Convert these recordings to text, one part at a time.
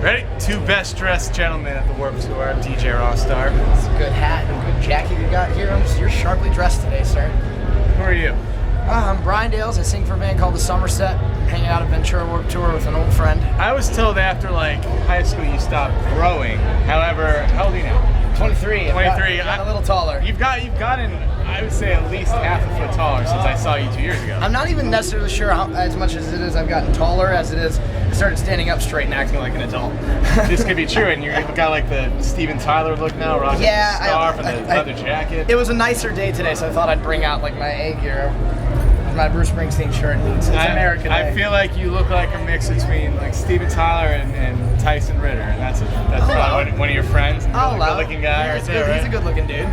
Ready? Two best dressed gentlemen at the Warped Tour. DJ Rossstar. It's a good hat and a good jacket you got here. You're sharply dressed today, sir. Who are you? I'm Brian Dales. I sing for a band called the Somerset. Hanging out at Ventura Warped Tour with an old friend. I was told after like high school you stopped growing. However, how old are you now? 23. 23. Got a little taller. You've gotten, I would say, at least half a foot taller since I saw you 2 years ago. I'm not even necessarily sure how, as much as it is I've gotten taller as it is I started standing up straight and acting like an adult. This could be true, and you've got like the Steven Tyler look now, rocking the scarf and the leather jacket. It was a nicer day today, so I thought I'd bring out like my A gear. My Bruce Springsteen shirt. It's American Day. I feel like you look like a mix between like Steven Tyler and Tyson Ritter, and that's probably one of your friends. Really good-looking guy right there, right? He's a good-looking dude.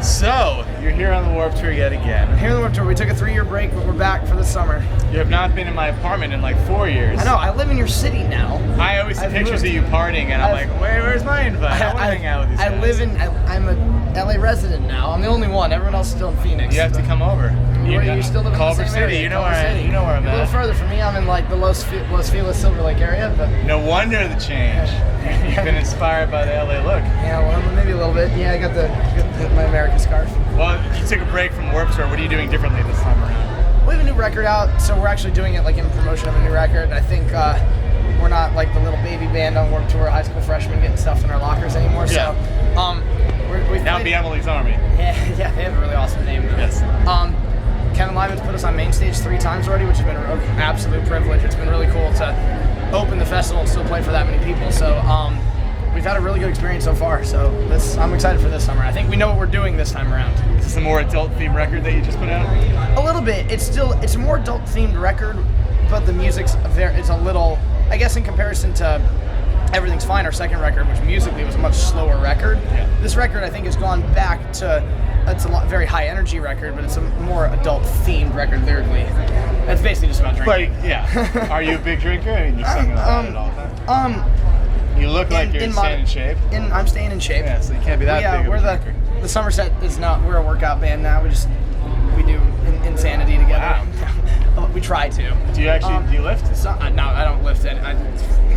So you're here on the Warped Tour yet again. Here on the Warped Tour, we took a 3-year break, but we're back for the summer. You have not been in my apartment in like 4 years. I know. I live in your city now. I always see pictures of you partying, and I'm like, where's my invite? I want to hang out with these guys. I'm a LA resident now. I'm the only one. Everyone else is still in Phoenix. You have to come over. You still live in the same City. area. You know where I'm at. A little further from me. I'm in like the Los Feliz Silver Lake area. But no wonder the change. You've been inspired by the LA look. Yeah, well, maybe a little bit. Yeah, I got my American scarf. Well, you took a break from Warped Tour. What are you doing differently this time around? We have a new record out, so we're actually doing it like in promotion of a new record. I think we're not like the little baby band on Warped Tour, high school freshmen getting stuff in our lockers anymore. Yeah. So we've now be Emily's Army. Yeah, they have a really awesome name. Yes. Kevin Lyman's put us on main stage 3 times already, which has been an absolute privilege. It's been really cool to open the festival and still play for that many people. So we've had a really good experience so far. So I'm excited for this summer. I think we know what we're doing this time around. Is this a more adult-themed record that you just put out? A little bit. It's a more adult-themed record, but the music's it's a little, I guess, in comparison to Everything's Fine, our second record, which musically was a much slower record. Yeah. This record, I think, has gone back to, it's a very high energy record, but it's a more adult themed record lyrically. It's basically just about drinking. But yeah, are you a big drinker? I mean, you sing about it all the time. You look like you're staying in shape. I'm staying in shape. Yeah, so you can't be that big of a drinker. The Somerset is not. We're a workout band now. We do insanity together. Wow. We try to. Do you actually do you lift? No, I don't lift it.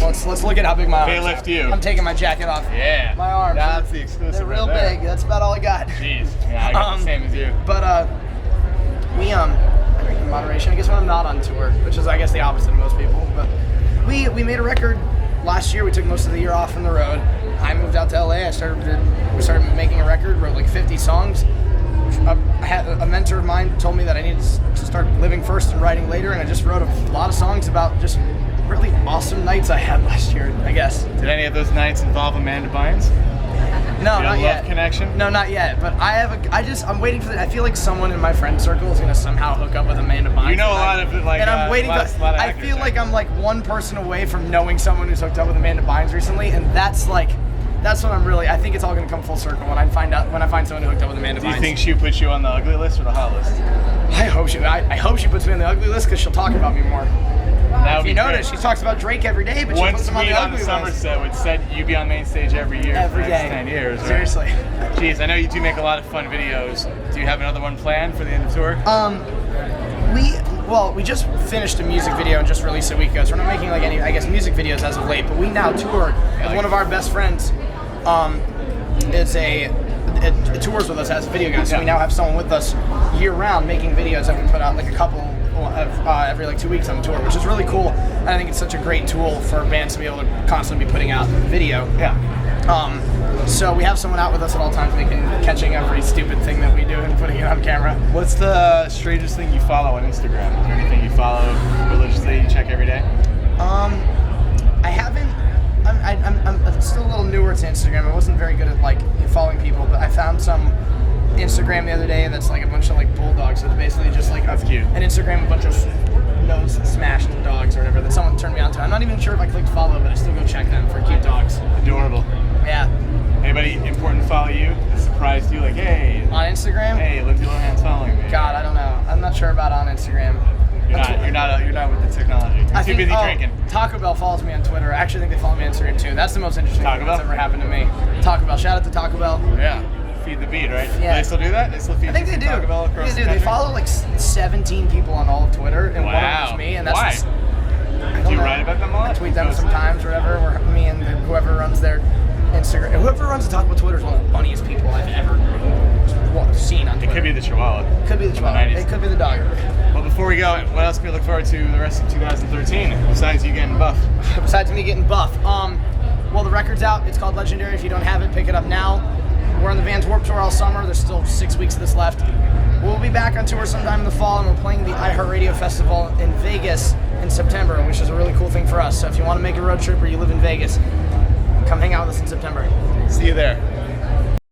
Let's look at how big my arms are. They lift you. I'm taking my jacket off. Yeah. My arms. That's the exclusive. They're real right big. That's about all I got. Jeez. Yeah, I got the same as you. But I drink in moderation. I guess when I'm not on tour, which is I guess the opposite of most people. But we made a record last year. We took most of the year off from the road. I moved out to LA. We started making a record. Wrote like 50 songs. I had a mentor of mine told me that I needed to start living first and writing later, and I just wrote a lot of songs about just really awesome nights I had last year, I guess. Did any of those nights involve Amanda Bynes? No, not yet. Love connection? No, not yet. But I'm waiting for I feel like someone in my friend circle is gonna somehow hook up with Amanda Bynes. You know a lot of like. And I'm waiting. I feel like I'm like one person away from knowing someone who's hooked up with Amanda Bynes recently, and that's what I'm really. I think it's all gonna come full circle when I find someone who hooked up with Amanda Bynes. Do you think she puts you on the ugly list or the hot list? I hope she puts me on the ugly list because she'll talk about me more. If you notice, she talks about Drake every day, but she puts him on the ugly list. Somerset would set you be on main stage every year for the next 10 years. Right? Seriously. Jeez, I know you do make a lot of fun videos. Do you have another one planned for the end of the tour? We just finished a music video and just released it a week ago, so we're not making like any, I guess, music videos as of late, but we now tour with one of our best friends. It tours with us as a video guy, so we now have someone with us year round making videos that we put out like a couple every like 2 weeks on the tour, which is really cool. And I think it's such a great tool for bands to be able to constantly be putting out video. Yeah. So we have someone out with us at all times catching every stupid thing that we do and putting it on camera. What's the strangest thing you follow on Instagram? Is there anything you follow religiously, you check every day? I haven't. I'm still a little newer to Instagram. I wasn't very good at like following people, but I found some Instagram the other day that's like a bunch of like bulldogs. So it's basically just like that's cute. An Instagram with a bunch of nose smashed dogs or whatever that someone turned me on to. I'm not even sure if I clicked follow, but I still go check them for cute dogs. Adorable. Yeah. Anybody important to follow you that surprised you? Like, hey. On Instagram? Hey, Lindsay Lohan's following me. God, I don't know. I'm not sure about on Instagram. You're not with the technology. You're too busy drinking. Taco Bell follows me on Twitter. I actually think they follow me on Instagram too. That's the most interesting thing that's ever happened to me. Taco Bell. Shout out to Taco Bell. Yeah. Feed the beat, right? Yeah. Do they still do that? They still feed I think they do. Taco Bell across the country? They follow like 17 people on all of Twitter, and one of them is me. And that's why? Do you write about them a lot? I tweet them sometimes or whatever. Me and the whoever runs their Instagram, whoever runs the Talk About Twitter is one of the funniest people I've ever seen on Twitter. It could be the Chihuahua. Could be the Chihuahua. It could be the dog. Well, before we go, what else can we look forward to the rest of 2013 besides you getting buff? Besides me getting buff, well, the record's out. It's called Legendary. If you don't have it, pick it up now. We're on the Vans Warped Tour all summer. There's still 6 weeks of this left. We'll be back on tour sometime in the fall, and we're playing the iHeartRadio Festival in Vegas in September, which is a really cool thing for us. So if you want to make a road trip or you live in Vegas, come hang out with us in September. See you there.